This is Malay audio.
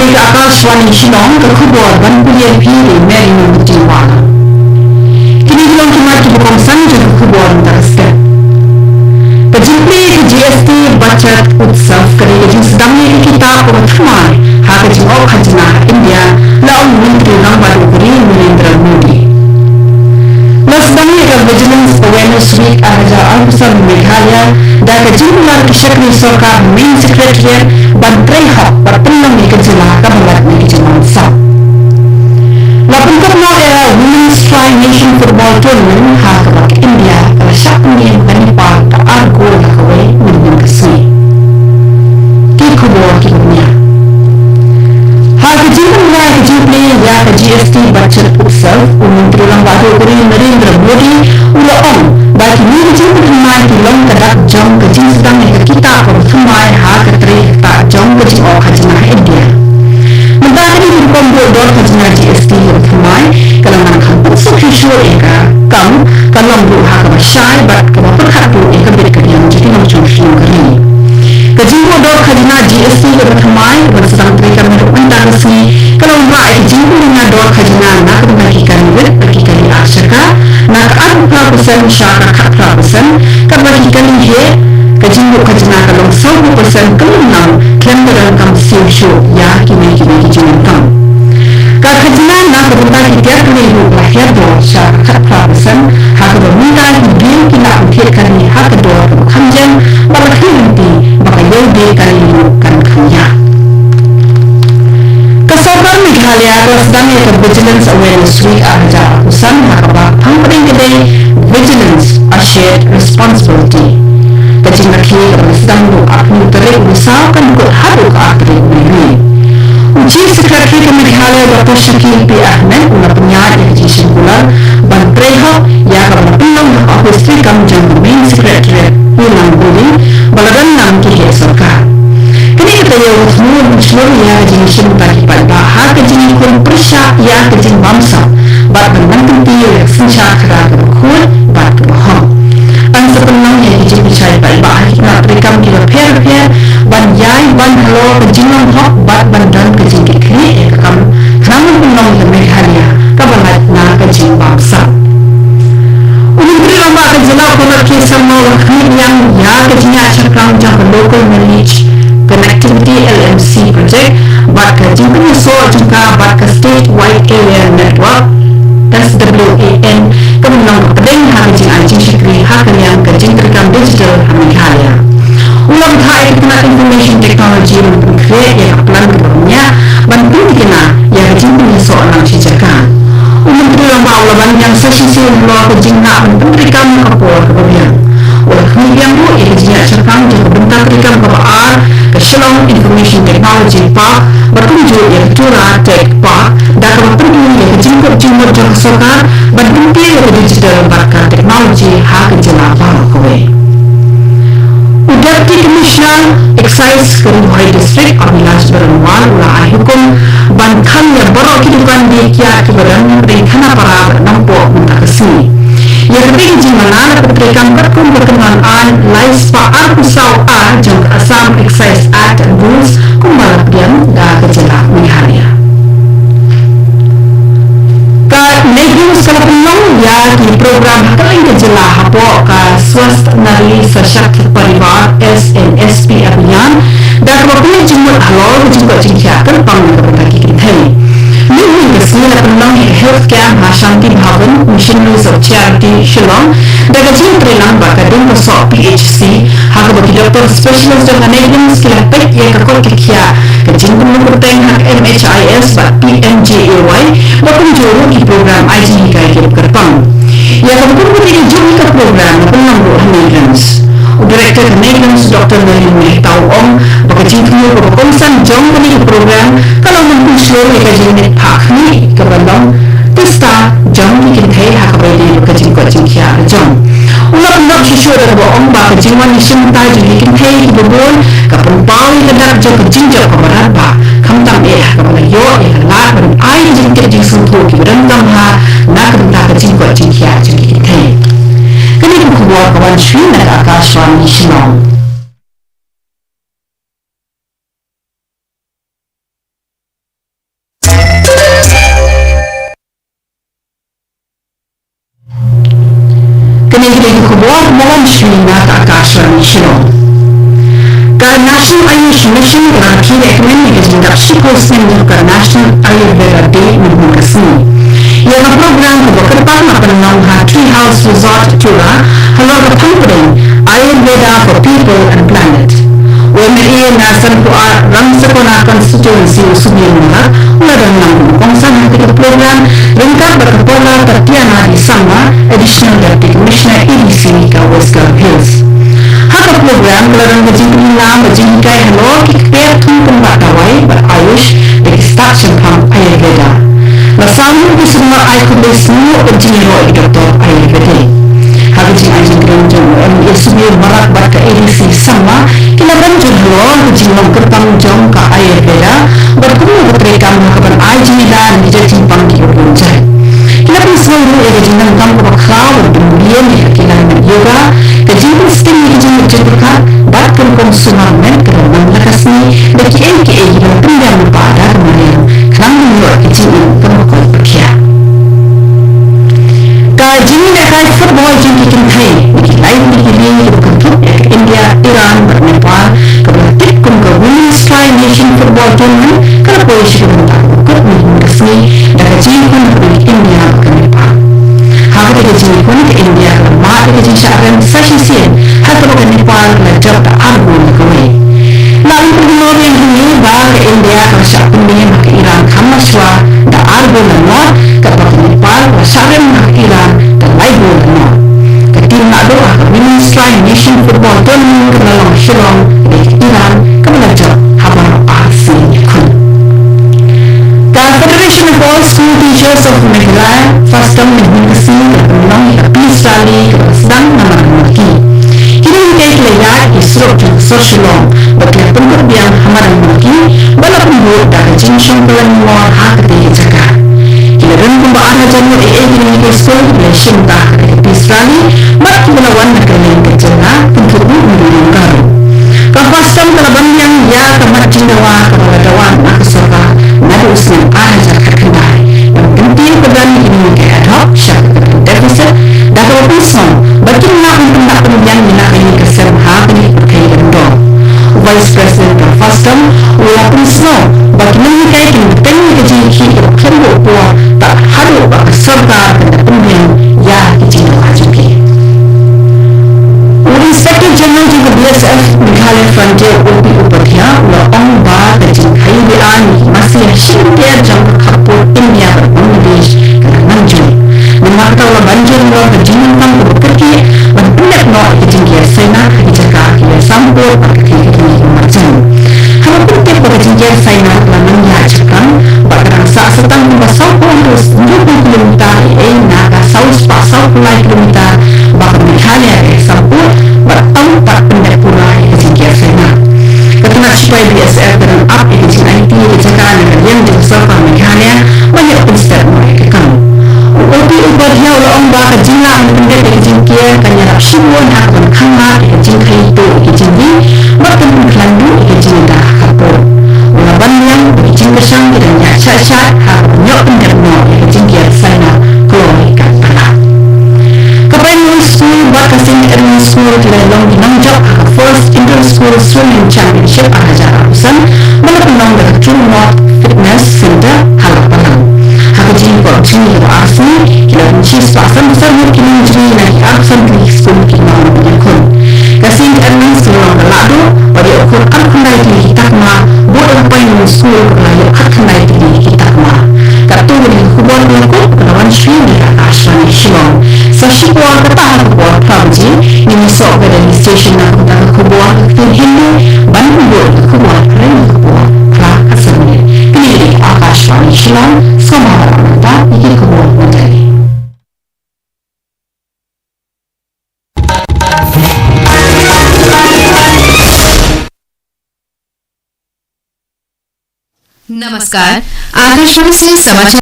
Kini Akashwani Shillong ke kubur ban kuliah piri Mary Nuntiwala. Kini Shillong kimat ki bukan sanjung ke kubur teraskan. Kejimpi ke GST Bachat Utsav kali kejim sedangnya kita pertama hak kejim khajna India lawan Menteri Lambaru Guri Narendra Modi. Sedangnya ke Vigilance Awareness Week Araja Al-Busar Meghalaya dan kejimpulan Keshakri Sorkar Main Secretariat Bantrai Hak berpenuh di kejelah kabalat di kejelah South. Lapan kerana era Women's Tri-Nation Football Tournament hak kebak India kalau syak punya menipal ke argo lakawai menang kesini. Ki kubur ki dunia. Hal kejimpulan kejimpulan ya ke GST Bachat Utsav Menteri Lambaru Guri Narendra Modi ulang bagi ni kejimpulan mai tulong kedak jom kejim sedang ni kita pertama hak keteri tak jom kejim khajna India. Mentari di pembuk dor khajna GST pertama kalangan kampung sukhisur eka kam kalang bu hak masyai bat ke perkhat bu eka berkediam jadi macam film kali. Kejimpulan dor khajna GST pertama bersedang terikat menuntar resmi kalau mai kejimpulan dor khajna nak membagikan duit bagi kali asyaka nak ada persen syara kat persen kebagikan dia kejimpulan khajna kalau 100% kemenang kembaran kam siu ya kini kejimpulan kat khajna nak berbentar kita kini lahir dor syara kat persen hak berminta bil kina ukir kali hak dor khamjan balakhi nanti baka yodi kali kan khanya Kesempatan Meghalaya sedangnya ke Vigilance Awareness Week Araja Usan Hakabak Pangpering Kedai Vigilance a Shared Responsibility. Kecil lagi sedang aku terik usahakan ikut haduk akhiri ini. Uji Sekretari ke Meghalaya Dr. Shakil P. Ahmed ulah penyahat yang kecil bulan Bantrai Hak yang akan penuh ofis Trikam Jam Main Secretariat Ulang Budi Baladan Nam Kihya Sarkar. Kini kita yang seluruh ya jenis bagi pada hak jenis kun persyak ya jenis bangsa bat menantu dia senca kerana berkul bat kebohong. Sebenarnya yang jenis percaya pada hak nak rekam kita per ban yai ban halo kejinan hak bat bandan kejenis kini ekam namun penolong yang Meghalaya kabalat na kejenis bangsa. Menteri Lambaru kejelah konak kisah mahu yang ya kejenis cakram jangka local knowledge Connectivity LMC project bat ke jingkung so jangka bat ke statewide area network SWAN kemenang pedeng hak jing anjing syakri hak yang ke jing terekam digital Meghalaya ulang thai kena information technology untuk create yang pelan kebernya bantu dikena yang jingkung so orang cijakan Menteri Lambaru laban yang sesi luar ke jing nak terekam kapur kebernya oleh kemudian bu ia jingak cakang jika bentar terekam kebar ke Shillong Information Technology Park berkunjung yang Tura Tech Park dan berkunjung yang jingkup jingkup jangka sokar berhenti ke digital bakar teknologi hak jelah baru kowe. Deputy Commissioner Excise Keruhai District Abilas Beranwal ulah hukum bankan yang berok kehidupan di kia keberan rencana para nampok mentakasi. Yang ketiga jimana petrikan berkenaan Laispa Arkusau A jangka Assam Excise Act and Rules kumbal diam dan kejelah Meghalaya. Negeri skala penuh ya di program kali kejelah hapok ke Swast Nari Sashakt Parivar SNSP Abhiyan dan berpilih jumlah halal juga jingkia kerbang kepada kita. Ini kesini penuh healthcare Shanti Bhavan Missionaries of Charity Shillong dan kecil terang bakadun pesok PHC hak bagi doktor spesialis dan negeri skala pek yang kakor kekia kecil penuh berteng hak MHIS bak PMJAY berkunjung di program IG kaya hidup kerbang yang kemudian bertiga jumlah ke program penuh buah migrants Direktur Migrants Dr. Nalin Mehtau Om berkecil kaya berkonsan jom ke program kalau mampu seluruh kajian hak ni kebelang testa jom bikin thai hak berdiri berkecil kia jom ulah nak susu dan bohong bah kejiwan disuntai jadi bikin thai kebun kapun pawi kedap jom kejinjak keberat bah kamtam kepada yo lah dan air jingkir jing sentuh keberendam ha nak kebentar kecil kia jadi bikin thai kini kebuat kawan Sri Naga Akashwani Shillong. Nawan Srinath Akashwani Shillong. The National Ayush Mission Rakhine recommend magazine that she hosting the National Ayurveda Day in Mukasni. Yang program berkaitan dengan Tree House Resort Tura halal bertanggung Ayurveda for People and Planet. WMA Nasan Puar Ramsakona Constituency Subyumna uladang nang kongsan ketika program lengkap berkepala Tatiana di Sama Additional Deputy Commissioner EDC ke Western Hills. Haka program uladang berjingkina berjingkai halal kikpir tungkang batawai berayush bagi station pump Ayurveda. Nasamu di semua aikubis semua berjingiro Dr. Ayurveda. Hagajing anjing geranjang MA Subir Barat Baka EDC Sama kila banjur halal berjingong bertanggung ke Ayurveda berkumpul berterikan makaban anjing dan dijajing panggi berunjai. Kila pun selalu hagajing nangkam kebakau berdulian kila yoga kajing pun sting hagajing berjengkak bat kongkong sunarmen kerana lakasni bagi MKA hilang pendam pada kemarin kerana menurut kajing pembukal berkiat. Kajing dekat football jengki kintai bagi lain dikiri berkentuk ke India, Iran, Nepal kebertik ke Women's Tri Nation Football Tournament kerana polisi berbentak ikut menghubungi dan kajing pun ke India ke Nepal. Harga kajing pun ke India kerana mak kajing syaran sasisian harga ke Nepal lejap tak argun ke kawai. Lalu pengeluar yang ini bahawa ke India kerana syak pembingan ke Iran kamaswa tak argun lenor kepada Nepal kerana syaran ke Iran dan laibu lenor. Ketika nak doa ke Women's Tri Nation Football Tournament ke dalam Shillong di Iran ke belajar habar arsi kun. The Federation of All School Teachers of Meghalaya Fastam Menghubungsi dan pemenangi Peace Rally ke sedang nama Merki. Kini mungkin kelihatan Isrok dan Shillong bagi pengikut yang hamaran Merki bala pembuat dan jinsong pelan hak ketika jaga. Kila rin pembaan hajan mo gini ke school bila syimta ke Peace Rally mat kibulawan na kalian ke jana untuk menurut karu. Kapasam kalaban yang ya kamat jindawa kepaladawan nakasaka nadus ng ahajar kakandai yang penting pedani ini ke ad hoc syak ke deficit dakawa pisong bakin na kung pendapat yang dinakayin ke sermha kini berkaitan dong. Vice President Kapasam wala pisong bakin nangyay kinipeng kajiki kembo po tak haru serta pendapat ya kijindawa juki. Inspector General di BSF Meghalaya Frontier OP Upadhyaya Ulaong Ba Kajing Kaibian masih Shintiar Jangka Kapur India Bangladesh kerana Jun. Memakta ulah banjir ulah berjinan tang berpergi berpindah no kajing kia Saina kajaka kia sampur pakai kini macam. Hal penting kajing kia Saina lanang ya cakang bakal sa setang basau pun terus 20 km naga saus pasau pulai kilometer bakal Meghalaya sampur bertahun tak pendek pula kajing kia Saina. Ketua Sipai BSF dan up kajing IT dijaga dengan yang diusahakan Meghalaya banyak penstep mereka kamu. OP Upadhyaya Ulaong Ba kajing lah pendek kajing kia kanyarap shibuan akan kanga kajing kaito kajing ni bertemu kelandu kajing dah kapur. Ulaban yang kajing besang dan nyak syat-syat hak nyok pendek no kajing kia Saina keloi kat kalah. Kepengen school bakasing Erwin School kelelong dinangjak First Inter-School Swimming Championship ahajar arusan melependong dari True North Fitness Center Halapalang. Hakajin korupsi yang asli kila kunci sepasan besar kini menjadi naik arusan di school kina menyakun. Kasing Erwin School Lado pada ukur al-kandai di Kitakma buat appointment school kelayu al-kandai di Kitakma. Katu dari hubungan melengkuk penawan Sri di Akashwani Shillong. Sashikuan ketahan kubuat Prabji ini sok dari stesen nak kutakan kubuat kekil Hindu bandung buat kubuat remi kubuat kelak asalnya. Pilih Akashwani Shillong sama orang tak ikut kubuat menjadi. नमस्कार, आकाशवाणी से समाचार